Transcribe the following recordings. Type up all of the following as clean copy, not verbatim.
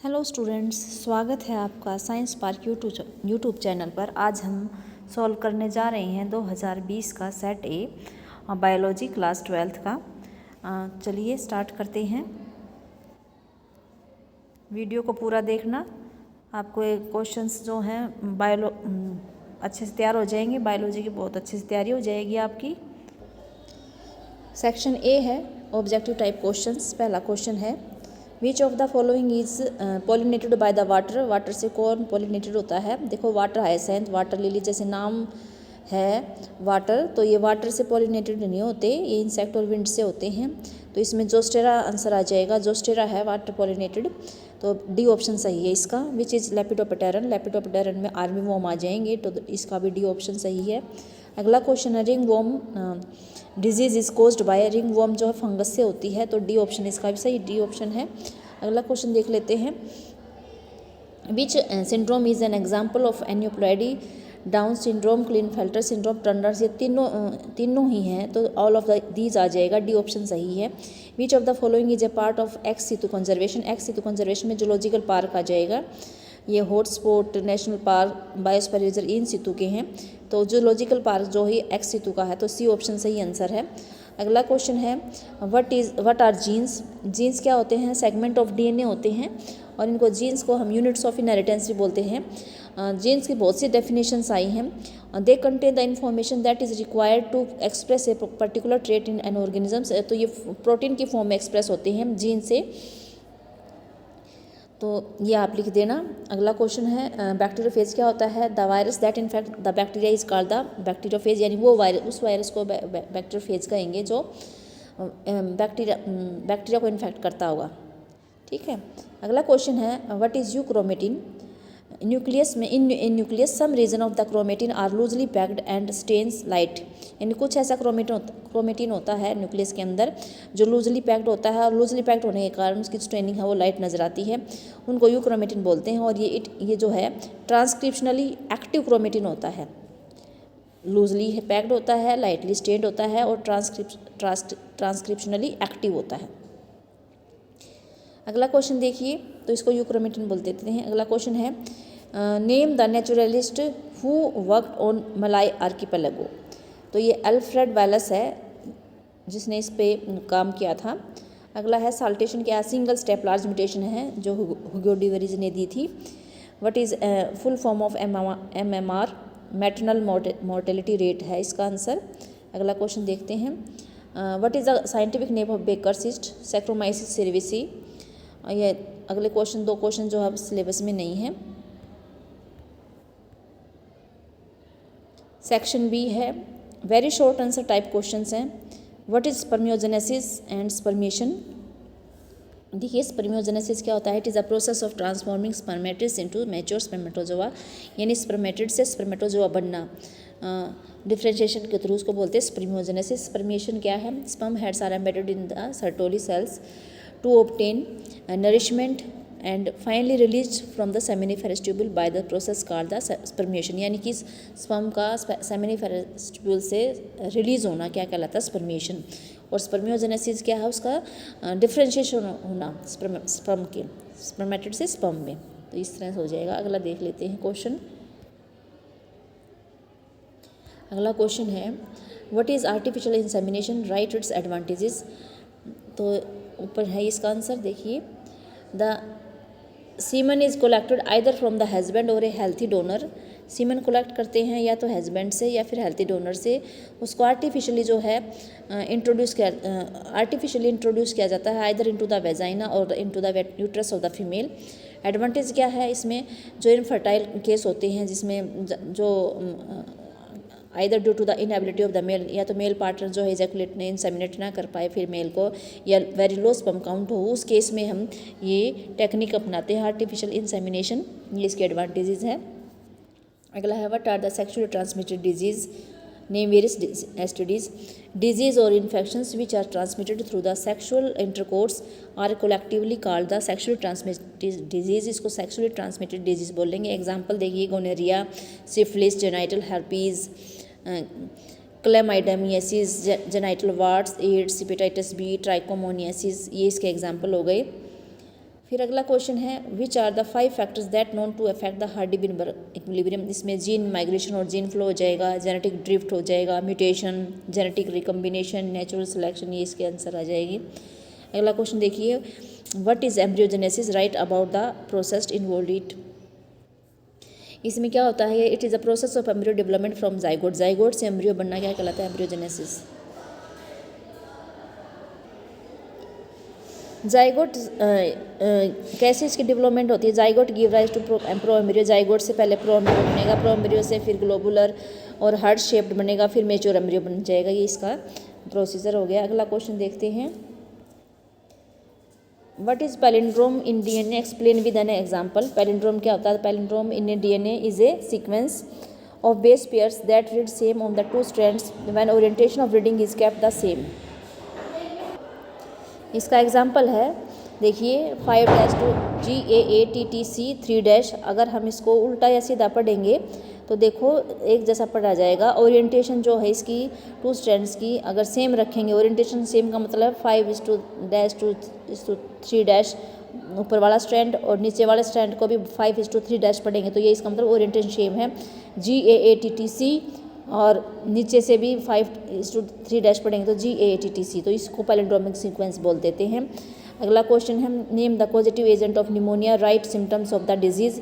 Hello students, स्वागत है आपका साइंस पार्क यूट्यूब चैनल पर। आज हम सॉल्व करने जा रहे हैं 2020 का सेट ए बायोलॉजी क्लास 12th का। चलिए स्टार्ट करते हैं। वीडियो को पूरा देखना, आपको क्वेश्चंस जो हैं अच्छे से तैयार हो जाएंगे। बायोलॉजी की बहुत अच्छे से तैयारी हो जाएगी आपकी। सेक्शन ए है ऑब्जेक्टिव टाइप क्वेश्चंस। पहला क्वेश्चन है, which of the following is pollinated by the water. Water से कौन पॉलिनेटेड होता है? देखो, वाटर हाइसेंथ, वाटर लिली जैसे नाम है वाटर, तो ये वाटर से पॉलिनेटेड नहीं होते, ये इंसेक्ट और विंड से होते हैं। तो इसमें जोस्टेरा आंसर आ जाएगा। जोस्टेरा है वाटर पॉलिनेटेड, तो डी ऑप्शन सही है इसका। Which is lepidopteran. लेपिडोप्टेरन में आर्मी वॉर्म आ जाएंगे, तो इसका भी डी ऑप्शन सही है। अगला क्वेश्चन है, ringworm disease is caused by. Ringworm जो है फंगस से होती है, तो डी ऑप्शन इसका भी सही, डी ऑप्शन है। अगला क्वेश्चन देख लेते हैं, which syndrome is an example of aneuploidy. Down syndrome, Klinefelter syndrome, Turner, ये तीनों ही हैं, तो ऑल ऑफ दीज आ जाएगा, डी ऑप्शन सही है। Which of the following is a part of ex situ conservation. Ex situ conservation में zoological park आ जाएगा। ये hotspot, national park, biosphere reserve in situ के हैं, तो जूलॉजिकल पार्क जो है एक्स सितु का है, तो सी ऑप्शन सही आंसर है। अगला क्वेश्चन है, व्हाट आर जीन्स। जीन्स क्या होते हैं? सेगमेंट ऑफ डीएनए होते हैं, और इनको जीन्स को हम यूनिट्स ऑफ इनहेरिटेंस भी बोलते हैं। जीन्स की बहुत सी डेफिनेशंस आई हैं। They contain the information that is required to express a particular trait in an organisms. तो ये प्रोटीन की फॉर्म में एक्सप्रेस होते हैं जीन से, तो ये आप लिख देना। अगला क्वेश्चन है, बैक्टीरियोफेज क्या होता है? The virus that infect the bacteria is called the bacteriophage, यानी वो वायरस, उस वायरस को बैक्टीरियोफेज कहेंगे जो बैक्टीरिया को इन्फेक्ट करता होगा। ठीक है। अगला क्वेश्चन है, व्हाट इज़ यूक्रोमेटिन। न्यूक्लियस में, in nucleus some region of the chromatin are loosely packed and stains light. यानी कुछ ऐसा क्रोमेटिन होता है न्यूक्लियस के अंदर जो लूजली पैक्ड होता है, और लूजली पैक्ड होने के कारण उसकी स्ट्रेनिंग है वो लाइट नजर आती है, उनको यूक्रोमेटिन बोलते हैं। और ये जो है ट्रांसक्रिप्शनली एक्टिव क्रोमेटिन होता है। लूजली पैक्ड होता है, लाइटली स्टेन्ड होता है, और ट्रांसक्रिप्शनली एक्टिव होता है। अगला क्वेश्चन देखिए, तो इसको यूक्रोमेटिन बोल देते हैं। अगला क्वेश्चन है, name the naturalist who worked on मलाई आर्किपेलागो। तो ये अल्फ्रेड वेलस है जिसने इस पे काम किया था। अगला है, साल्टेशन क्या है? सिंगल स्टेप लार्ज म्यूटेशन है जो हुगो डिवरीज ने दी थी। What is full form of MMR। Maternal mortality rate है इसका आंसर। अगला क्वेश्चन देखते हैं, what is the scientific name of baker cyst. Saccharomyces cerevisiae. ये अगले क्वेश्चन, दो क्वेश्चन जो है सिलेबस में नहीं है। सेक्शन बी है, very short answer type questions हैं। What is spermiogenesis and spermiation. देखिए, स्पर्मियोजेनेसिस क्या होता है? It is a process of transforming spermatids into mature spermatozoa, यानी स्पर्मेटिड से स्पर्मेटोजोआ बनना। डिफ्रेंशिएशन के थ्रू उसको बोलते हैं स्पर्मियोजेनेसिस। स्पर्मिएशन क्या है? Sperm heads are embedded in the Sertoli cells to obtain nourishment and finally released from the seminiferous tubule by the process called the spermiation। यानी कि स्पर्म का सेमिनिफेरस ट्यूबुल से रिलीज होना क्या कहलाता है? स्पर्मिएशन। और स्पर्मियोजेनेसिस क्या है? उसका डिफ्रेंशिएशन होना स्पर्म के, स्पर्मेटिड से स्पर्म में। तो इस तरह से हो जाएगा। अगला देख लेते हैं क्वेश्चन। अगला क्वेश्चन है, what is artificial insemination, write its advantages. तो ऊपर है इसका आंसर, देखिए, the semen is collected either from the husband or a healthy donor. Semen collect करते हैं या तो हस्बैंड से या फिर हेल्थी डोनर से। उसको आर्टिफिशियली जो है आर्टिफिशियली इंट्रोड्यूस किया जाता है आइदर इनटू द वेजाइना और into the uterus of the female. Advantage क्या है इसमें? जो इनफर्टाइल केस होते हैं जिसमें जो either due to the inability of the male, या तो मेल पार्टनर जो है इजैकुलेट ने इंसेमिनेट ना कर पाए फिर मेल को, या वेरी लो स्पर्म काउंट हो, उस केस में हम ये टेक्निक अपनाते हैं आर्टिफिशियल इंसेमिनेशन। ये इसके एडवांटेजेस हैं। अगला है, what are the sexually transmitted disease. Name various STDs. Disease or infections which are transmitted through the sexual intercourse are collectively called the sexually transmitted disease. इसको सेक्सुअली ट्रांसमिटेड डिजीज बोलेंगे। Example देखिए, gonorrhoea, syphilis, genital herpes, chlamydiasis, genital warts, AIDS, hepatitis B, trichomoniasis, ये इसके example हो गए। फिर अगला question है which are the 5 factors that known to affect the Hardy Weinberg equilibrium. इसमें जीन माइग्रेशन और जीन फ्लो हो जाएगा, जेनेटिक ड्रिफ्ट हो जाएगा, mutation, genetic recombination, natural selection, ये इसके आंसर आ जाएगी। अगला क्वेश्चन देखिए what is embryogenesis, right about the process involve it. इसमें क्या होता है, it is a process of embryo development from zygote. Zygote से एम्ब्रियो बनना क्या कहलाता है, एम्ब्रियोजेनेसिस। जाइगोट कैसे इसकी डेवलपमेंट होती है, zygote give rise to pro embryo. Zygote से पहले प्रो एम्ब्रियो बनेगा, प्रो एम्ब्रियो से फिर ग्लोबुलर और हार्ट शेप्ड बनेगा, फिर मेच्योर एम्ब्रियो बन जाएगा। ये इसका प्रोसीजर हो गया। अगला क्वेश्चन देखते हैं what is palindrome in DNA, explain with an example. Palindrome क्या होता है, palindrome in DNA is a sequence of base pairs that read same on the 2 strands when orientation of reading is kept the same. इसका example है देखिए 5 to GAATTC 3 अगर हम इसको उल्टा या सीधा पढ़ेंगे तो देखो एक जैसा पढ़ा जाएगा। ओरिएंटेशन जो है इसकी 2 स्ट्रैंड्स की अगर सेम रखेंगे, ओरिएंटेशन सेम का मतलब 5:3 ऊपर वाला स्ट्रैंड और नीचे वाले स्ट्रैंड को भी 5:3 पढ़ेंगे तो ये इसका मतलब ओरिएंटेशन सेम है। GAATTC और नीचे से भी 5:3 पढ़ेंगे तो GAATTC, तो इसको पैलिंड्रोमिक सीक्वेंस बोल देते हैं। अगला क्वेश्चन है name the positive agent of pneumonia, right symptoms of the disease.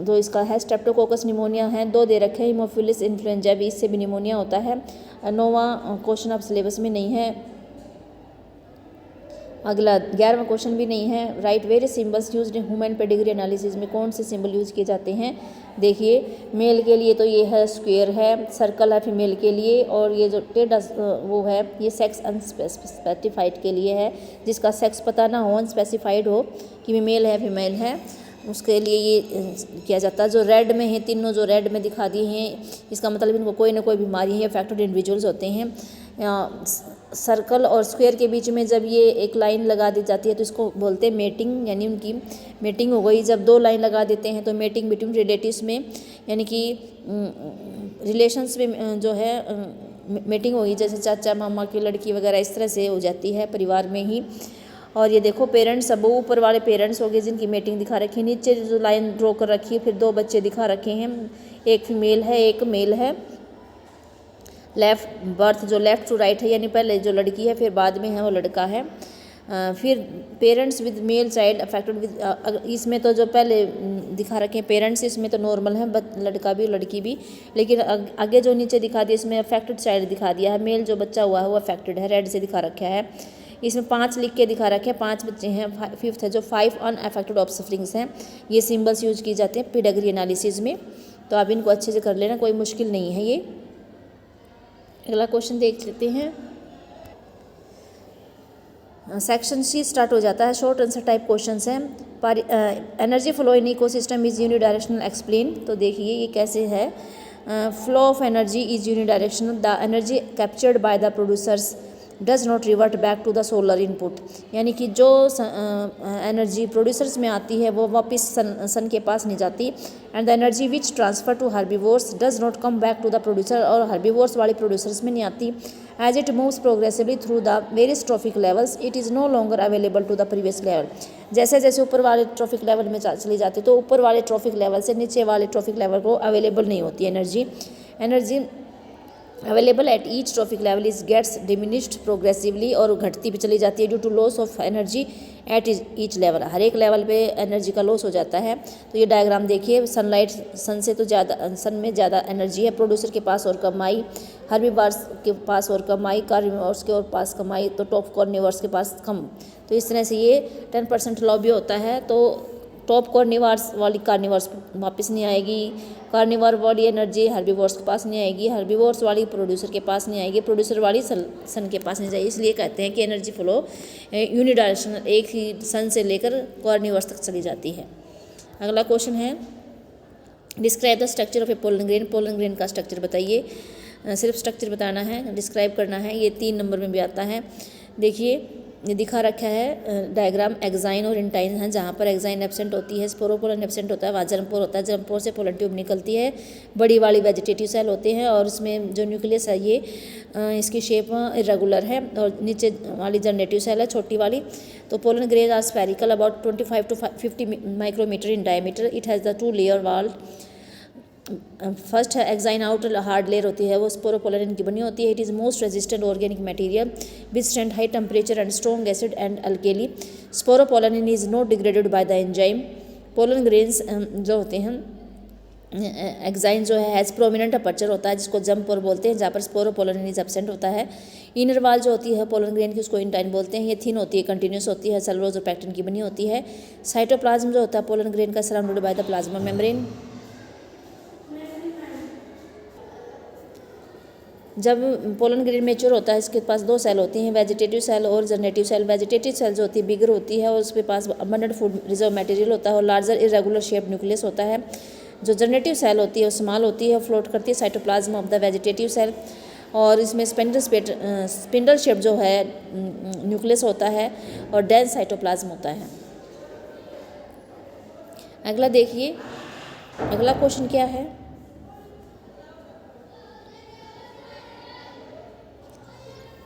तो इसका है स्ट्रेप्टोकोकस निमोनिया है, 2 दे रखे हैं, हीमोफिलस इन्फ्लुएंजा भी, इससे भी निमोनिया होता है। नोवा क्वेश्चन अब सिलेबस में नहीं है। अगला 11वां क्वेश्चन भी नहीं है। Right various symbols used in human pedigree analysis में कौन से सिंबल यूज किए जाते हैं। देखिए मेल के लिए तो ये है स्क्वायर है, सर्कल है फीमेल के लिए, और ये जो टेढ़ा वो है ये सेक्स अनस्पेसिफाइड के लिए है, जिसका सेक्स पता ना हो, अनस्पेसिफाइड हो कि मेल है फीमेल है, उसके लिए ये किया जाता है। जो रेड में है, तीनों जो रेड में दिखा दिए हैं इसका मतलब इनको कोई ना कोई बीमारी है या अफेक्टेड इंडिविजुअल्स होते हैं। सर्कल और स्क्वायर के बीच में जब ये एक लाइन लगा दी जाती है तो इसको बोलते हैं मेटिंग, यानी उनकी मेटिंग हो गई। जब 2 लाइन लगा देते हैं तो मेटिंग बिटवीन रिलेटिव्स में, यानी कि रिलेशंस में जो है मेटिंग होगी, जैसे चाचा मामा की लड़की वगैरह इस तरह से हो जाती है परिवार में ही। और ये देखो पेरेंट्स, अब ऊपर वाले पेरेंट्स हो गए जिनकी मेटिंग दिखा रखी है, नीचे जो लाइन ड्रॉ कर रखी है फिर 2 बच्चे दिखा रखे हैं, एक फीमेल है एक मेल है। लेफ्ट बर्थ जो लेफ़्ट टू राइट है, यानी पहले जो लड़की है फिर बाद में है वो लड़का है। फिर parents with male child affected with, इसमें तो जो पहले दिखा रखे हैं पेरेंट्स इसमें तो नॉर्मल है, लड़का भी लड़की भी, लेकिन आगे जो नीचे दिखा दिया इसमें अफेक्टेड चाइल्ड दिखा दिया है, मेल जो बच्चा हुआ है वो अफेक्टेड है, रेड से दिखा रखा है। इसमें 5 लिख के दिखा रखे हैं, 5 बच्चे हैं, 5th है जो 5 अनअफेक्टेड ऑफ सफरिंग्स हैं। ये सिंबल्स यूज किए जाते हैं पेडिग्री एनालिसिस में, तो आप इनको अच्छे से कर लेना, कोई मुश्किल नहीं है ये। अगला क्वेश्चन देख लेते हैं। सेक्शन सी स्टार्ट हो जाता है, शॉर्ट आंसर टाइप क्वेश्चंस हैं। Energy flow in ecosystem is unidirectional, explain. तो देखिए ये कैसे है, flow of energy is unidirectional, the energy captured by the producers does not revert back to the solar input, यानी कि जो एनर्जी प्रोड्यूसर्स में आती है वो वापस सन के पास नहीं जाती। And the energy which transfer to herbivores does not come back to the producer, और हर्बीवोर्स वाली प्रोड्यूसर्स में नहीं आती। As it moves progressively through the various trophic levels it is no longer available to the previous level. जैसे जैसे ऊपर वाले trophic level में चली जाती तो ऊपर वाले ट्रॉफिक लेवल से नीचे वाले ट्रॉफिक लेवल को अवेलेबल नहीं होती energy available at each trophic level is gets diminished progressively, और घटती भी चली जाती है due to loss of energy at each level, हर एक लेवल पे एनर्जी का लॉस हो जाता है। तो ये डायग्राम देखिए, सनलाइट सन से तो ज़्यादा, सन में ज़्यादा एनर्जी है, प्रोड्यूसर के पास और कम आई, हर्बीवोर्स के पास और कम आई, कार्निवोर्स के और पास कम आई, तो टॉप कार्निवोर्स के पास कम। तो इस तरह से ये 10% लॉबी होता है, तो टॉप कार्निवोर्स वाली कार्निवोर्स वापस नहीं आएगी, कार्निवोर वाली एनर्जी हर्बीवोर्स के पास नहीं आएगी, हर्बीवोर्स वाली प्रोड्यूसर के पास नहीं आएगी, प्रोड्यूसर वाली सन के पास नहीं जाएगी। इसलिए कहते हैं कि एनर्जी फ्लो यूनिडायरेक्शनल, एक ही सन से लेकर कार्निवोर्स तक चली जाती है। अगला क्वेश्चन है describe the structure of A pollen grain, pollen grain का स्ट्रक्चर बताइए, सिर्फ स्ट्रक्चर बताना है, डिस्क्राइब करना है। ये 3 नंबर में भी आता है। देखिए ये दिखा रखा है डायग्राम, एक्साइन और इंटाइन है, जहाँ पर एक्साइन एब्सेंट होती है, स्पोरोपोलन एब्सेंट होता है, वहाँ जर्मपोर होता है, जर्मपोर से पोलन ट्यूब निकलती है, बड़ी वाली वेजिटेटिव सेल होते हैं, और इसमें जो न्यूक्लियस है ये इसकी शेप इरेगुलर है, और नीचे वाली जनरेटिव सेल है छोटी वाली। तो pollen grain are spherical about 25 to 50 micrometre in diameter. It has the 2 layer wall. First है एक्साइन आउटर हार्ड लेयर होती है वो स्पोरोपोलन की बनी होती है। It is most resistant organic material which stand high temperature and strong acid and alkali. Sporopollenin is not degraded by the enzyme. Pollen grains जो होते हैं एक्साइन जो है हैज़ प्रोमिनेंट अपर्चर होता है जिसको जंप और बोलते हैं, जहाँ पर स्पोरोपोलन इज एब्सेंट होता है। इनर वाल जो होती है पोलन ग्रेन की उसको इंटाइन बोलते हैं। ये थिन होती है, कंटिन्यूस होती है, सेलुलोज और पैक्टिन की बनी होती है। साइटोप्लाज्म जो होता है पोलन ग्रेन का surrounded by the plasma membrane. जब पोलन ग्रेन मेच्योर होता है इसके पास 2 सेल होती हैं, वेजिटेटिव सेल और जनरेटिव सेल। वेजिटेटिव सेल जो होती है बिगर होती है और उसके पास अबंडेंट फूड रिजर्व मटेरियल होता है और लार्जर इरेगुलर शेप न्यूक्लियस होता है। जो जनरेटिव सेल होती है वो स्मॉल होती है, फ्लोट करती है cytoplasm of the vegetative cell और इसमें स्पिंडल शेप जो है न्यूक्लियस होता है और डेंस साइटोप्लाज्म होता है। अगला देखिए, अगला क्वेश्चन क्या है।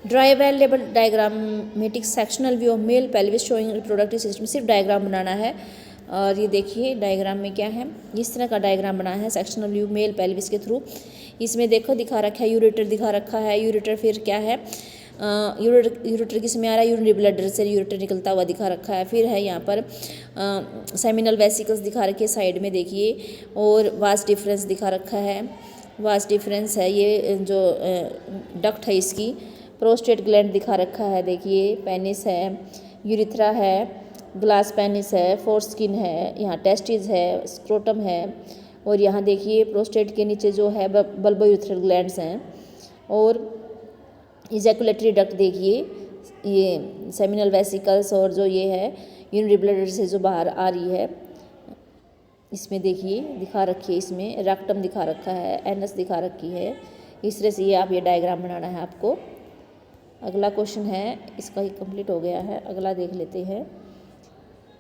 Dry well label diagrammatic sectional view of male pelvis showing reproductive system. सिर्फ डायग्राम बनाना है और ये देखिए डायग्राम में क्या है, इस तरह का डायग्राम बना है सेक्शनल व्यू मेल पेल्विस के थ्रू। इसमें देखो दिखा रखा है यूरेटर दिखा रखा है। यूरेटर फिर क्या है, यूरेटर किस में आ रहा है, यूरिनरी ब्लडर से यूरेटर निकलता हुआ दिखा रखा है। फिर है यहाँ पर सेमिनल वेसिकल्स दिखा रखे है साइड में देखिए और वास्ट डिफरेंस दिखा रखा है। वास्ट डिफरेंस है ये जो डक्ट है इसकी। प्रोस्टेट ग्लैंड दिखा रखा है देखिए, पेनिस है, यूरिथ्रा है, ग्लास पेनिस है, फोरस्किन है, यहाँ टेस्टिस है, स्क्रोटम है और यहाँ देखिए प्रोस्टेट के नीचे जो है बल्बो यूरिथ्रल ग्लैंड्स हैं और इजैकुलेटरी डक्ट देखिए, ये सेमिनल वेसिकल्स और जो ये है यूरिनरी ब्लडर से जो बाहर आ रही है इसमें देखिए दिखा रखी है, इसमें रेक्टम दिखा रखा है, एनस दिखा रखी है। इस तरह से ये आप ये डायग्राम बनाना है आपको। अगला क्वेश्चन है, इसका ही कंप्लीट हो गया है, अगला देख लेते हैं।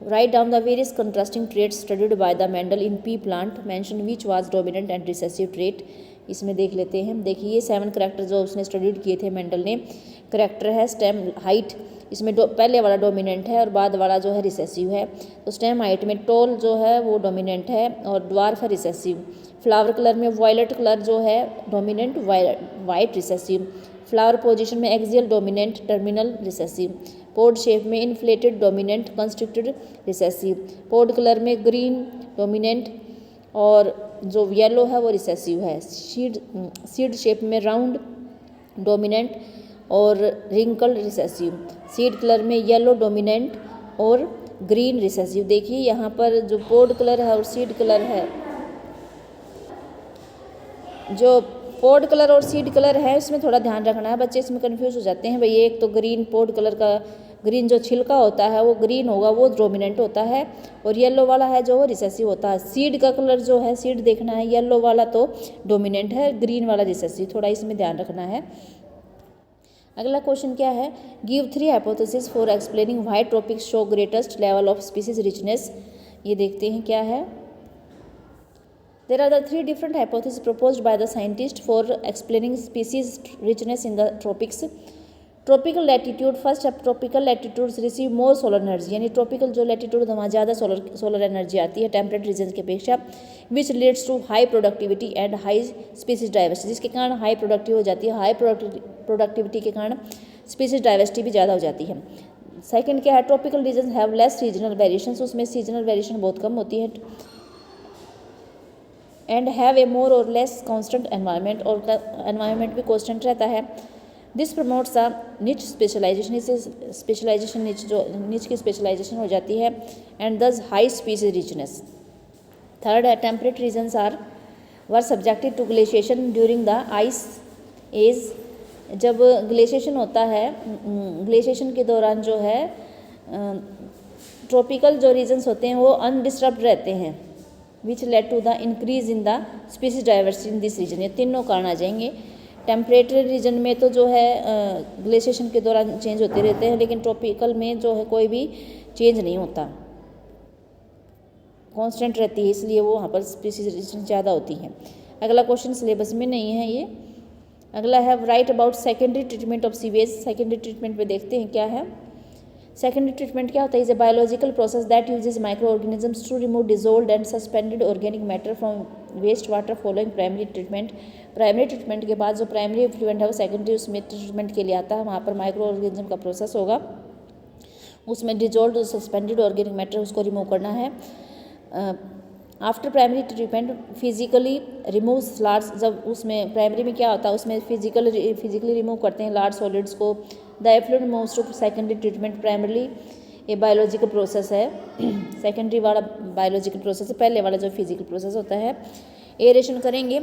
Write down the various contrasting traits studied by the Mendel in P plant, mention which was dominant and recessive trait. इसमें देख लेते हैं। देखिए ये 7 करैक्टर जो उसने स्टडीड किए थे मेंडल ने। करैक्टर है स्टेम हाइट, इसमें पहले वाला डोमिनेंट है और बाद वाला जो है रिसेसिव है। तो स्टेम हाइट में टॉल जो है वो डोमिनेंट है और ड्वार्फ है रिसेसिव। फ्लावर कलर में वायलेट कलर जो है dominant, white recessive. Flower position में एक्सियल डोमिनेंट, टर्मिनल रिसेसिव। पोड शेप में inflated dominant, constricted recessive. Pod colour में ग्रीन डोमिनेंट और जो येलो है वो रिसेसिव है। सीड शेप में राउंड डोमिनेंट और रिंकल्ड रिसेसिव। सीड कलर में येलो डोमिनेंट और ग्रीन रिसेसिव। देखिए यहाँ पर जो पोड कलर है और सीड कलर है, जो पोड कलर और सीड कलर है इसमें थोड़ा ध्यान रखना है, बच्चे इसमें कंफ्यूज हो जाते हैं भाई। एक तो ग्रीन पोड कलर का ग्रीन जो छिलका होता है वो ग्रीन होगा, वो डोमिनेंट होता है और येलो वाला है जो वो रिसेसिव होता है। सीड का कलर जो है, सीड देखना है, येलो वाला तो डोमिनेंट है, ग्रीन वाला रिसेसिव, थोड़ा इसमें ध्यान रखना है। अगला क्वेश्चन क्या है, give 3 hypothesis for explaining why tropics show greatest level of species richness. ये देखते हैं क्या है। There are the 3 different hypotheses proposed by the scientists for explaining species richness in the tropics. Tropical latitude, first अब tropical latitudes receive more solar energy, यानी tropical जो latitude वहाँ ज़्यादा सोलर एनर्जी आती है टेम्परेट रीजन की अपेक्षा, which leads to high productivity and high species diversity, जिसके कारण हाई प्रोडक्टिव हो जाती है। हाई प्रोडक्टिविटी के कारण स्पीसीज डाइवर्सिटी भी ज़्यादा हो जाती है। सेकेंड क्या है, tropical region have less regional variation, उसमें सीजनल वेरिएशन बहुत कम होती है। एंड हैव ए मोर और लेस कॉन्स्टेंट एनवायरनमेंट, और एनवायरनमेंट भी कॉन्स्टेंट रहता है। दिस प्रमोट्स अ निच स्पेशलाइजेशन, इससे स्पेशलाइजेशन निच की स्पेशलाइजेशन हो जाती है। And thus high species richness. Third है, temperate regions were subjected to glaciation during the ice age, जब ग्लेशिएशन होता है, ग्लेशिएशन के दौरान जो है ट्रॉपिकल जो रीजन्स होते हैं वो अनडिस्टर्ब्ड रहते हैं, which led to the increase in the species diversity in this region. ये तीनों कारण आ जाएंगे। टेम्परेचर रीजन में तो जो है ग्लेशिएशन के दौरान चेंज होते रहते हैं, लेकिन ट्रॉपिकल में जो है कोई भी चेंज नहीं होता, कांस्टेंट रहती है, इसलिए वो वहाँ पर स्पीसीज रीजन ज़्यादा होती है। अगला क्वेश्चन सिलेबस में नहीं है ये। अगला है, right about secondary treatment of sewage. Secondary treatment में देखते हैं क्या है। सेकेंडरी ट्रीटमेंट क्या होता है? Is a biological process that uses microorganisms to remove dissolve and suspended organic matter from waste water following primary treatment. Primary treatment के बाद जो प्राइमरी इफ्लुएंट है वो सेकेंडरी उसमें ट्रीटमेंट के लिए आता है, वहाँ पर माइक्रो ऑर्गेनिज्म का प्रोसेस होगा, उसमें डिजोल्व सस्पेंडेड ऑर्गेनिक मैटर उसको रिमूव करना है। After primary treatment physically remove large, जब उसमें प्राइमरी में क्या होता है उसमें फिजिकली रिमूव करते हैं लार्ज सॉलिड्स को। The effluent moves to secondary treatment primarily, ये बायोलॉजिकल प्रोसेस है। सेकेंडरी वाला बायोलॉजिकल प्रोसेस है, पहले वाला जो फिजिकल प्रोसेस होता है। एरेशन करेंगे,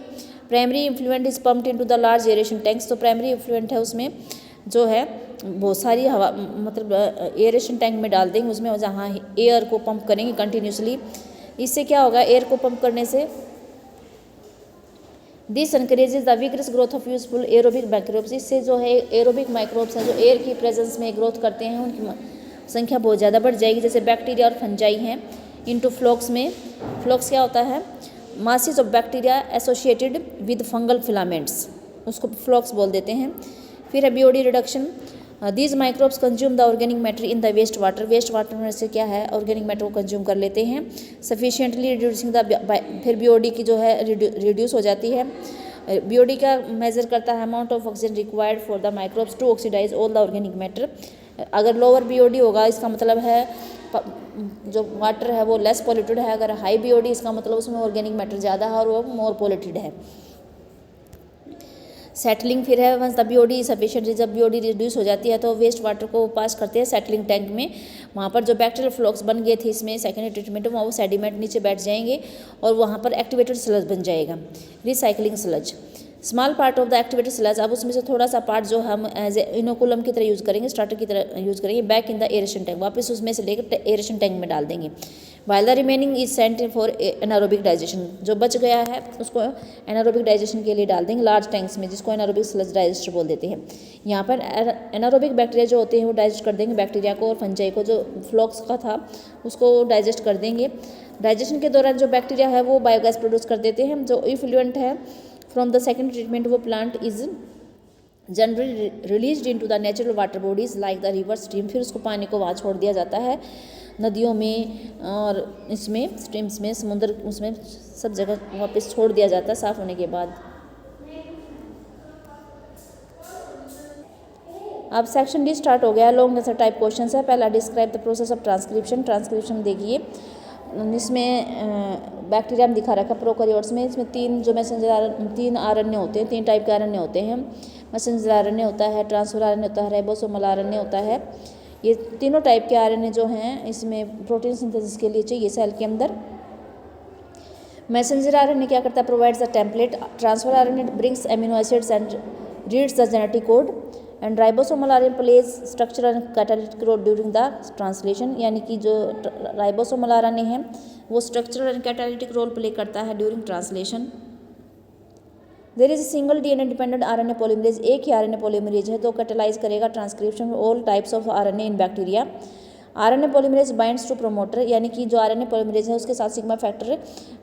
primary effluent is pumped into the large aeration tanks. तो प्राइमरी इफ्लुएंट है उसमें जो है बहुत सारी हवा मतलब एरेशन टैंक में डाल देंगे उसमें, जहाँ एयर को पंप करेंगे कंटिन्यूसली। इससे क्या होगा? एयर को पंप करने से this encourages the vigorous growth of useful aerobic microbes. इससे जो है एरोबिक माइक्रोब्स हैं जो एयर की प्रेजेंस में ग्रोथ करते हैं उनकी संख्या बहुत ज़्यादा बढ़ जाएगी, जैसे बैक्टीरिया और फंजाई हैं। इनटू फ्लॉक्स में, फ्लॉक्स क्या होता है? Masses of bacteria associated with fungal filaments, उसको फ्लॉक्स बोल देते हैं। फिर है BOD reduction, these microbes consume the organic matter in the waste water. Waste water में से क्या है? ऑर्गेनिक मैटर को कंज्यूम कर लेते हैं सफिशिएंटली रिड्यूसिंग द, फिर बीओडी की जो है रिड्यूस हो जाती है। बीओडी का मेजर करता है amount of oxygen required for the microbes to oxidise all the organic matter. अगर लोअर बीओडी होगा इसका मतलब है जो वाटर है वो लेस पॉल्यूटेड है, अगर हाई बीओडी इसका मतलब उसमें ऑर्गेनिक मैटर ज़्यादा है और वो मोर पॉल्यूटेड है। सेटलिंग फिर है, वंस द बीओडी सफिशिएंट, जब बीओडी रिड्यूस हो जाती है तो वेस्ट वाटर को पास करते हैं सेटलिंग टैंक में। वहाँ पर जो बैक्टीरियल फ्लॉक्स बन गए थे इसमें सेकेंडरी ट्रीटमेंट में, वो सेडिमेंट नीचे बैठ जाएंगे और वहाँ पर एक्टिवेटेड स्लज बन जाएगा, recycling sludge. Small part of the activated sludge, अब उसमें से थोड़ा सा पार्ट जो हम एज ए इनोकुलम की तरह यूज़ करेंगे, स्टार्टर की तरह यूज़ करेंगे, back in the aeration tank, वापस उसमें से लेकर एरेशन टैंक में डाल देंगे। While the remaining is sent for anaerobic digestion, जो बच गया है उसको एनारोबिक डाइजेशन के लिए डाल देंगे लार्ज टैंक्स में, जिसको एनारोबिक स्लज डाइजेस्टर बोल देते हैं। यहाँ पर एनारोबिक बैक्टीरिया जो होते हैं वो डाइजेस्ट कर देंगे बैक्टीरिया को और फंजाई को, जो फ्लॉक्स का था उसको डाइजेस्ट कर देंगे। डाइजेशन के दौरान जो बैक्टीरिया है वो बायोगैस प्रोड्यूस कर देते हैं। जो इफ्लुएंट है फ्रॉम द सेकेंड ट्रीटमेंट वो plant is generally released into the natural water bodies like the river stream, फिर उसको पानी को वहाँ छोड़ दिया जाता है नदियों में और इसमें स्ट्रीम्स में, समुद्र, उसमें सब जगह वापस छोड़ दिया जाता है साफ़ होने के बाद। अब सेक्शन डी स्टार्ट हो गया, लॉन्ग आंसर टाइप क्वेश्चन है। पहला describe the process of transcription. Transcription देखिए, इसमें बैक्टीरिया में दिखा रखा प्रोकैरियोट्स में, इसमें तीन आरएनए होते हैं, 3 टाइप के आरएनए होते हैं। मैसेंजर आरएनए होता है, ट्रांसफर आरएनए होता है, राइबोसोमल आरएनए होता है। ये तीनों टाइप के आरएनए जो हैं इसमें प्रोटीन सिंथेसिस के लिए चाहिए सेल के अंदर। मैसेंजर आरएनए क्या करता है? Provides the template. Transfer RNA brings amino acids and reads the genetic code. And ribosomal RNA plays structural and catalytic role during the translation, यानी कि जो राइबोसोमल आरएनए है वो structural and catalytic role play करता है during translation. There is a single DNA dependent RNA polymerase, एक ही RNA polymerase है तो कैटालाइज करेगा transcription all types of RNA in bacteria. RNA polymerase binds to promoter, यानी कि जो आरएनए पॉलीमरेज है उसके साथ सिग्मा फैक्टर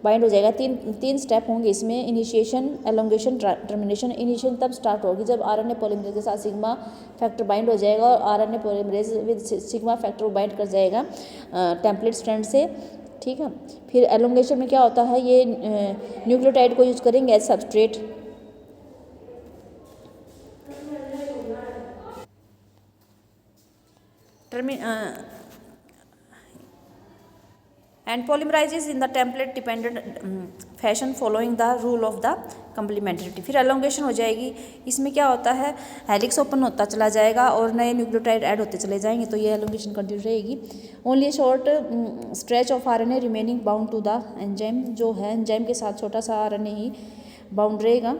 बाइंड हो जाएगा। तीन स्टेप होंगे इसमें, इनिशिएशन, एलोंगेशन, टर्मिनेशन। इनिशिएशन तब स्टार्ट होगी जब आरएनए पॉलीमरेज के साथ सिग्मा फैक्टर बाइंड हो जाएगा और RNA polymerase with sigma factor bind कर जाएगा टेम्पलेट स्ट्रैंड से, ठीक है। फिर एलोंगेशन में क्या होता है, ये न्यूक्लियोटाइड को यूज करेंगे as substrate. And polymerase in the template dependent fashion following the rule of the complementarity. फिर एलोंगेशन हो जाएगी, इसमें क्या होता है, हेलिक्स ओपन होता चला जाएगा और नए न्यूक्लियोटाइड ऐड होते चले जाएंगे, तो ये एलोंगेशन कंटिन्यू रहेगी। Only a short stretch of RNA remaining bound to the enzyme, जो है एंजाइम के साथ छोटा सा आरएनए ही बाउंड रहेगा।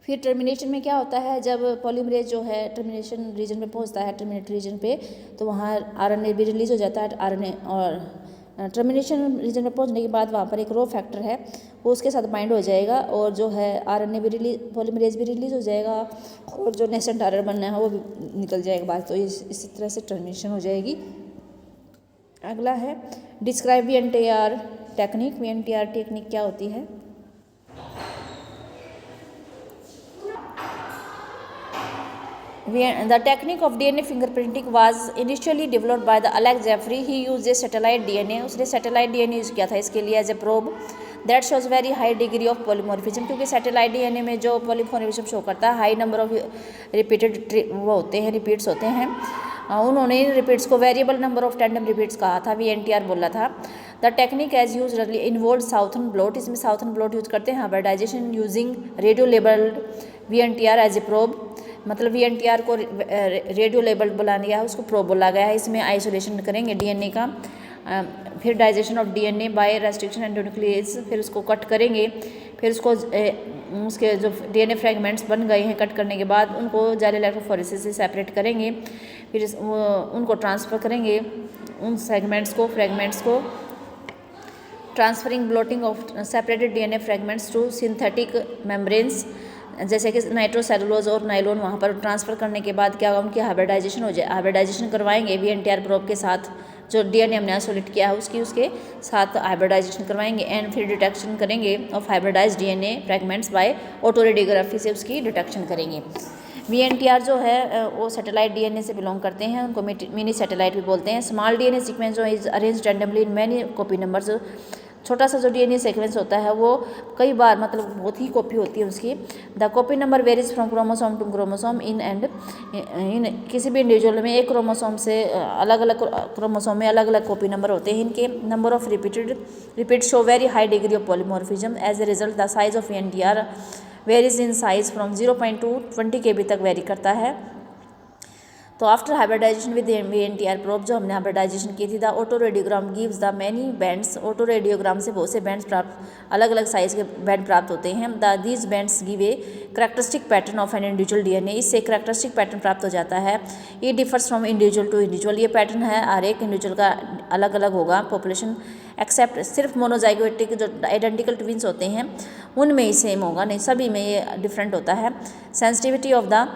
फिर टर्मिनेशन में क्या होता है, जब पॉलीमरेज जो है टर्मिनेशन रीजन पे पहुंचता है, टर्मिनेट रीजन पे, तो वहाँ आरएनए भी रिलीज हो जाता है। आरएनए और टर्मिनेशन रीजन में पहुंचने के बाद वहाँ पर एक रो फैक्टर है वो उसके साथ बाइंड हो जाएगा और जो है आरएनए भी रिलीज, पॉलीमरेज भी रिलीज हो जाएगा और जो नेसेंट आरएनए बनना है वो भी निकल जाएगा बाहर। तो इसी तरह से टर्मिनेशन हो जाएगी। अगला है describe VNTR technique. VNTR technique क्या होती है? The technique of DNA fingerprinting was initially developed by the Alex Jeffrey. He used a satellite DNA. उसने satellite DNA यूज़ किया था इसके लिए as a probe that shows very high degree of polymorphism, क्योंकि satellite DNA में जो polymorphism show करता है हाई नंबर ऑफ रिपीटेड वो होते हैं, रिपीट्स होते हैं। उन्होंने रिपीट्स को variable number of tandem repeats कहा था, VNTR बोला था। The technique as use involve Southern blot, इसमें साउथर्न ब्लॉट यूज करते हैं hybridisation using radio labelled VNTR as a probe, मतलब VNTR को रेडियो लेबल्ड बुला गया है, उसको प्रोब बोला गया है। इसमें आइसोलेशन करेंगे DNA का, फिर digestion of DNA by restriction endonuclease, फिर उसको कट करेंगे, फिर उसको उसके जो DNA फ्रेगमेंट्स बन गए हैं कट करने के बाद उनको जाइल इलेक्ट्रोफोरेसिस से सेपरेट करेंगे, फिर उनको ट्रांसफ़र करेंगे उन फ्रेगमेंट्स को transferring blotting of separated DNA fragments to synthetic membranes, जैसे कि नाइट्रोसेलुलोज और नाइलोन, वहाँ पर ट्रांसफ़र करने के बाद क्या होगा, उनकी हाइब्रिडाइजेशन हो जाए। हाइब्रिडाइजेशन करवाएंगे VNTR प्रोब के साथ, जो DNA हमने आइसोलेट किया है उसके साथ हाइब्रिडाइजेशन करवाएंगे एंड फिर डिटेक्शन करेंगे of hybridised DNA fragments by autoradiography से उसकी डिटेक्शन करेंगे। VNTR जो है वो सैटेलाइट DNA से बिलोंग करते हैं, उनको मिनी सैटेलाइट भी बोलते हैं। स्मॉल DNA सीक्वेंस जो is arrange randomly in many copy numbers, छोटा सा जो DNA सीक्वेंस होता है वो कई बार मतलब बहुत ही कॉपी होती है उसकी। The copy number varies from chromosome to chromosome in किसी भी इंडिविजुअल में एक क्रोमोसोम से अलग अलग क्रोमोसोम में अलग अलग कॉपी नंबर होते हैं। इनके number of repeat show very high degree of polymorphism. As a result the size of VNTR varies in size from 0.2 20 KB तक वेरी करता है। तो after hybridisation with VNTR probe, जो हमने हाइब्रिडाइजेशन की थी, the autoradiogram gives the many bands, autoradiogram से बहुत से बैंड्स प्राप्त, अलग अलग साइज के बैंड प्राप्त होते हैं। These bands give a characteristic pattern of an individual DNA, इससे करेक्टरिस्टिक पैटर्न प्राप्त हो जाता है। ये differs from individual to individual, ये पैटर्न है हर एक इंडिविजुअल का अलग अलग होगा। पॉपुलेशन एक्सेप्ट सिर्फ मोनोजाइगोटिक जो आइडेंटिकल ट्विंस होते हैं उनमें ही सेम होगा, नहीं सभी में ये डिफरेंट होता है। Sensitivity of the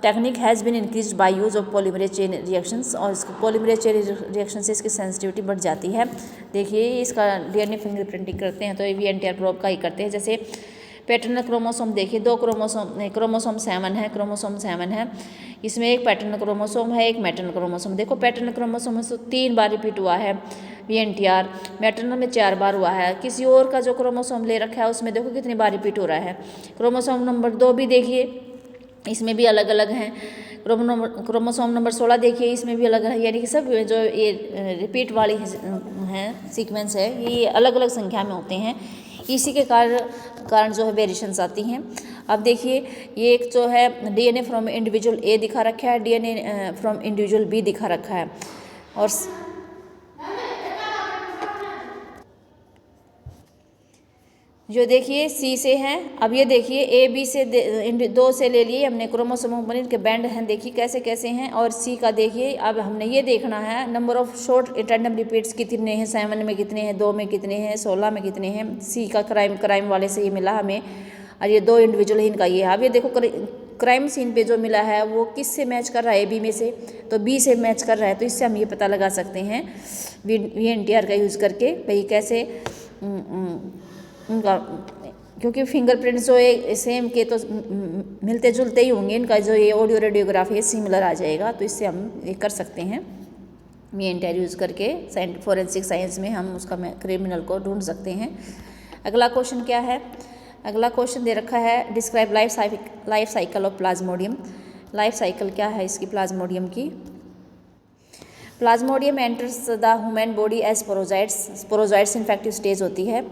technique has been increase by use of polymerase chain reactions, और इसको पॉलीमरेज चेन रिएक्शन से इसकी सेंसिटिविटी बढ़ जाती है। देखिए इसका DNA फिंगरप्रिंटिंग करते हैं तो ये VNTR प्रोब का ही करते हैं। जैसे पैटर्नल क्रोमोसोम देखिए, दो क्रोमोसोम 7 है, इसमें एक पैटर्नल क्रोमोसोम है, एक मैटर्नल क्रोमोसोम। देखो पैटर्नल क्रोमोसोम में 3 बार रिपीट हुआ है VNTR, मैटर्नल में 4 बार हुआ है। किसी और का जो क्रोमोसोम ले रखा है उसमें देखो कितनी बार रिपीट हो रहा है। क्रोमोसोम नंबर 2 भी देखिए, इसमें भी अलग अलग हैं। क्रोमोसोम नंबर 16 देखिए, इसमें भी अलग है, यानी कि सब जो ये रिपीट वाली हैं सीक्वेंस है ये अलग अलग संख्या में होते हैं। इसी के कारण जो है वेरिएशंस आती हैं। अब देखिए ये एक जो है DNA फ्रॉम इंडिविजुअल A दिखा रखा है, DNA फ्रॉम इंडिविजुअल B दिखा रखा है। और जो देखिए C से हैं, अब ये देखिए AB से 2 से ले लिए हमने क्रोमोसोम पर, इनके बैंड हैं देखिए कैसे कैसे हैं। और C का देखिए, अब हमने ये देखना है number of short tandem repeats कितने हैं, 7 में कितने हैं, 2 में कितने हैं, 16 में कितने हैं। C का क्राइम वाले से ये मिला हमें, और ये 2 इंडिविजुअल है इनका ये। अब ये देखो क्राइम सीन पे जो मिला है वो किस से मैच कर रहा है, B में से, तो B से मैच कर रहा है। तो इससे हम ये पता लगा सकते हैं VNTR का यूज़ करके भाई कैसे उनका, क्योंकि फिंगरप्रिंट जो है सेम के तो मिलते जुलते ही होंगे, इनका जो ये ऑडियो रेडियोग्राफी है सिमिलर आ जाएगा। तो इससे हम ये कर सकते हैं VNTR यूज़ करके फोरेंसिक साइंस में हम उसका क्रिमिनल को ढूंढ सकते हैं। अगला क्वेश्चन क्या है, अगला क्वेश्चन दे रखा है describe life cycle of Plasmodium. Life cycle क्या है इसकी प्लाज्मोडियम की। Plasmodium enters the human body as sporozoites infective stage होती है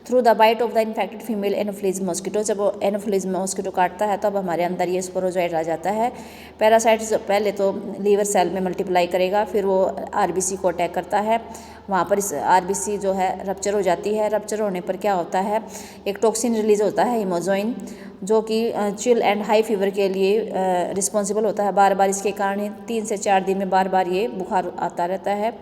through the bite of the infected female Anopheles mosquito. जब वो एनोफिलीज मॉस्किटो काटता है तब हमारे अंदर ये स्पोरोजॉइड आ जाता है। पैरासाइट्स पहले तो लीवर सेल में मल्टीप्लाई करेगा, फिर वो RBC को अटैक करता है, वहाँ पर इस RBC जो है रप्चर हो जाती है। रप्चर होने पर क्या होता है, एक टॉक्सिन रिलीज होता है हिमोजोइन, जो कि चिल एंड हाई फीवर के लिए रिस्पॉन्सिबल होता है। बार बार इसके कारण 3 से 4 दिन में बार बार ये बुखार आता रहता है।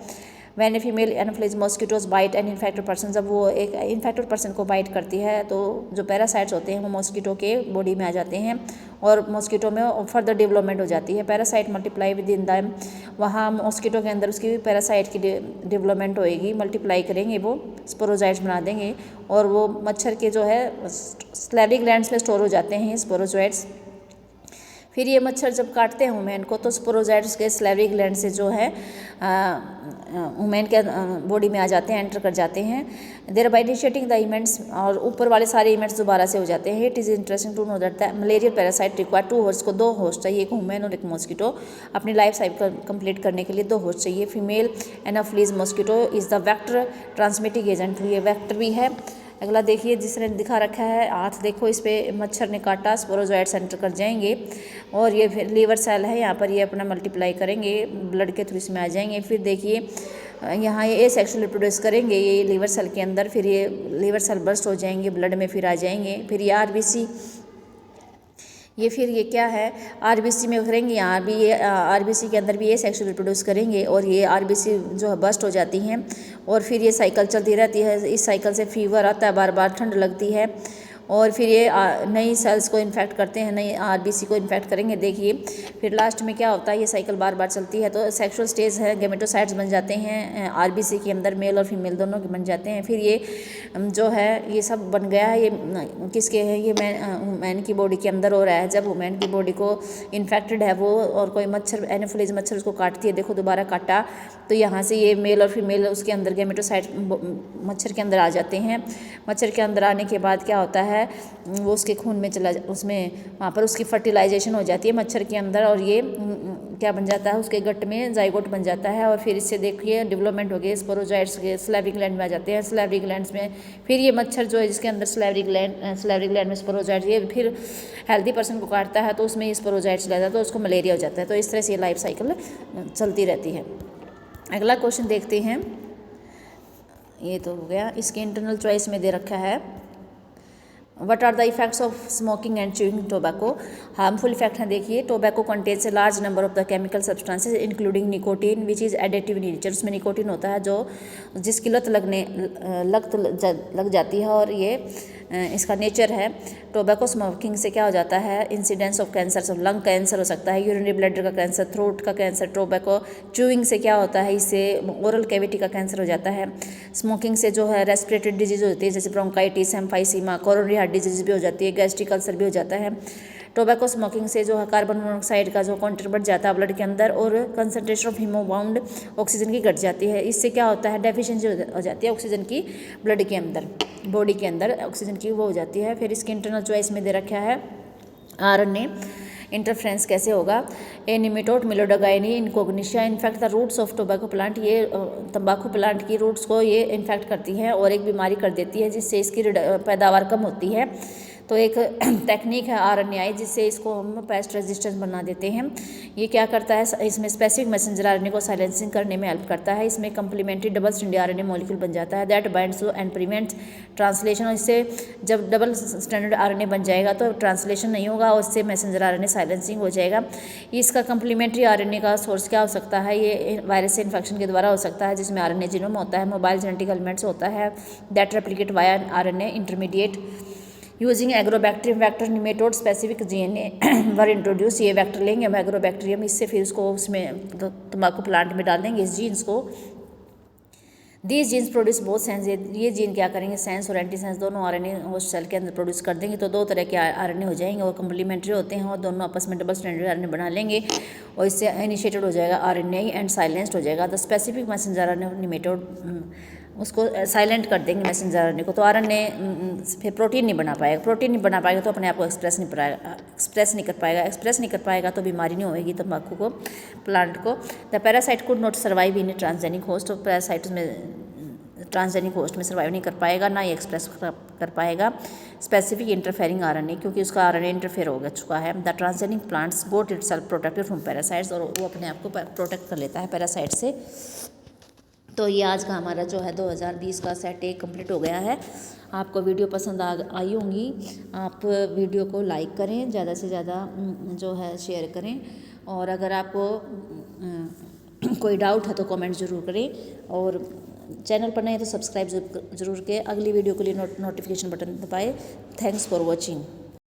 When a female Anopheles mosquitoes bite and infected person, जब वो एक इन्फेक्टेड पर्सन को बाइट करती है तो जो पैरासाइट्स होते हैं वो मॉस्किटो के बॉडी में आ जाते हैं और मॉस्किटो में फर्दर डेवलपमेंट हो जाती है। Parasite multiply with in them, वहाँ मॉस्किटो के अंदर उसकी पैरासाइट की डेवलपमेंट होएगी, मल्टीप्लाई करेंगे, वो स्पोरोजॉइड्स बना देंगे और वो मच्छर के जो है स्लैविक ग्लैंड्स में स्टोर हो जाते हैं स्पोरोजॉइड्स। फिर ये मच्छर जब काटते हैं वुमेन को तो स्पोरोजाइट्स के सैलिवरी ग्लैंड से जो है वुमेन के बॉडी में आ जाते हैं, एंटर कर जाते हैं, thereby initiating the events, और ऊपर वाले सारे इवेंट्स दोबारा से हो जाते हैं। It is interesting to know that malarial parasite require 2 host को 2 होस्ट चाहिए, एक वुमेन और एक मॉस्किटो। अपनी लाइफ साइकिल कंप्लीट करने के लिए 2 होस्ट चाहिए। Female Anopheles mosquito is the vector transmitting agent, ये वेक्टर भी है। अगला देखिए जिसने दिखा रखा है हाथ, देखो इस पर मच्छर ने काटा, स्पोरोजोइट्स एंटर कर जाएंगे और ये फिर लीवर सेल है, यहाँ पर ये अपना मल्टीप्लाई करेंगे, ब्लड के थ्रू इसमें आ जाएंगे। फिर देखिए यहाँ ये एसेक्सुअल रिप्रोड्यूस करेंगे ये लीवर सेल के अंदर, फिर ये लीवर सेल बर्स्ट हो जाएंगे, ब्लड में फिर आ जाएंगे। फिर ये आरबीसी, ये फिर ये क्या है आरबीसी में करेंगे, यहाँ भी ये आरबीसी के अंदर भी ये सेक्सुअल रिप्रोड्यूस करेंगे और ये आरबीसी जो है बस्ट हो जाती हैं और फिर ये साइकिल चलती रहती है। इस साइकिल से फीवर आता है, बार बार ठंड लगती है और फिर ये नई सेल्स को इन्फेक्ट करते हैं, नई आरबीसी को इन्फेक्ट करेंगे। देखिए फिर लास्ट में क्या होता है, ये साइकिल बार बार चलती है तो सेक्सुअल स्टेज है, गेमेटोसाइट्स बन जाते हैं आरबीसी के अंदर, मेल और फीमेल दोनों के बन जाते हैं। फिर ये जो है ये सब बन गया है, ये किसके है, ये मैन की बॉडी के अंदर हो रहा है। जब वुमेन की बॉडी को इन्फेक्टेड है वो और कोई मच्छर एनाफिलीज मच्छर उसको काटती है, देखो दोबारा काटा तो यहाँ से ये मेल और फीमेल उसके अंदर गेमेटोसाइट मच्छर के अंदर आ जाते हैं। मच्छर के अंदर आने के बाद क्या होता है, वो उसके खून में चला उसमें वहाँ पर उसकी फर्टिलाइजेशन हो जाती है मच्छर के अंदर और ये क्या बन जाता है, उसके गट में जाइगोट बन जाता है और फिर इससे देखिए डेवलपमेंट हो गई, स्पोरोजाइट्स के सैलिवरी ग्लैंड में आ जाते हैं। सैलिवरी ग्लैंड्स में फिर ये मच्छर जो है जिसके अंदर सैलिवरी ग्लैंड में स्पोरोजाइट्स, ये फिर हेल्दी पर्सन को काटता है तो उसमें ये स्पोरोजाइट्स रहता है तो उसको मलेरिया हो जाता है। तो इस तरह से ये लाइफ साइकिल चलती रहती है। अगला क्वेश्चन देखते हैं, ये तो हो गया, इसके इंटरनल चॉइस में दे रखा है what are the effects of smoking and chewing tobacco. Harmful effect हैं, देखिए tobacco contains a large number of the chemical substances including nicotine which is additive in nature. उसमें निकोटीन होता है जो जिसकी लत लग जाती है और ये इसका नेचर है। टोबैको स्मोकिंग से क्या हो जाता है, incidence of cancer, lung cancer हो सकता है, यूरिनरी ब्लैडर का कैंसर, थ्रोट का कैंसर। टोबैको च्यूइंग से क्या होता है, इससे ओरल कैविटी का कैंसर हो जाता है। स्मोकिंग से जो है रेस्पिरेटरी डिजीज होती है जैसे bronchitis, emphysema, coronary heart disease भी हो जाती है, गैस्ट्रिक अल्सर भी हो जाता है। टोबैको स्मोकिंग से जो है कार्बन मोनोऑक्साइड का जो कंटेंट बढ़ जाता है ब्लड के अंदर और कंसनट्रेशन ऑफ हीमोबाउंड ऑक्सीजन की घट जाती है। इससे क्या होता है, डेफिशिएंसी हो जाती है ऑक्सीजन की ब्लड के अंदर, बॉडी के अंदर ऑक्सीजन की वो हो जाती है। फिर इसके इंटरनल चॉइस में दे रखा है आरएनए इंटरफ्रेंस कैसे होगा। A nematode Meloidogyne incognita infect the roots of tobacco plant, ये तंबाकू प्लांट की रूट्स को ये इन्फेक्ट करती है और एक बीमारी कर देती है जिससे इसकी पैदावार कम होती है। तो एक टेक्निक है आरएनएआई जिससे इसको हम पेस्ट रेजिस्टेंस बना देते हैं। ये क्या करता है, इसमें स्पेसिफिक मैसेंजर आरएनए को साइलेंसिंग करने में हेल्प करता है। इसमें complementary double standard RNA molecule बन जाता है that binds to and prevents translation. इससे जब डबल स्टैंडर्ड आरएनए बन जाएगा तो ट्रांसलेशन नहीं होगा और इससे मैसेंजर आरएनए साइलेंसिंग हो जाएगा। इसका कंप्लीमेंट्री आरएनए का सोर्स क्या हो सकता है, ये वायरस से इन्फेक्शन के द्वारा हो सकता है जिसमें आरएनए जीनोम होता है, मोबाइल जेनेटिक एलिमेंट्स होता है that replicate via RNA intermediate using agrobacterium vector nematode specific GNA were introduce. ये वैक्टर लेंगे हम एग्रोबैक्टीरियम, इससे फिर उसको उसमें तंबाकू प्लांट में डाल देंगे इस जीन्स को। These genes produce both sense, ये जीन क्या करेंगे, सेंस और एंटी सेंस दोनों आरएनए होस्ट सेल के अंदर प्रोड्यूस कर देंगे। तो 2 तरह के आरएनए हो जाएंगे और कम्प्लीमेंट्री होते हैं और दोनों आपस में डबल स्टैंडर्ड आरएनए बना लेंगे और इससे इनिशिएटेड हो जाएगा आरएनए एंड साइलेंस्ड हो जाएगा। The specific messenger RNA nematode उसको साइलेंट कर देंगे मैसेंजर आरएनए को, तो आरएनए फिर प्रोटीन नहीं बना पाएगा, प्रोटीन नहीं बना पाएगा तो अपने आप को एक्सप्रेस नहीं कर पाएगा तो बीमारी नहीं होगी तंबाकू को प्लांट को। The parasite could not survive in A transgenic host, और पैरासाइट में ट्रांसजेनिक होस्ट में सर्वाइव नहीं कर पाएगा, ना ही एक्सप्रेस कर पाएगा स्पेसिफिक इंटरफेयरिंग आरएनए, क्योंकि उसका आरएनए इंटरफेयर हो चुका है। The transgenic plants got itself protected from parasites, और वो अपने आप को प्रोटेक्ट कर लेता है पैरासाइट से। तो ये आज का हमारा जो है 2020 का सेट एक कंप्लीट हो गया है। आपको वीडियो पसंद आई होंगी, आप वीडियो को लाइक करें, ज़्यादा से ज़्यादा जो है शेयर करें, और अगर आपको कोई डाउट है तो कमेंट ज़रूर करें, और चैनल पर नहीं तो सब्सक्राइब ज़रूर करें। अगली वीडियो के लिए नोटिफिकेशन बटन दबाएं। Thanks for watching.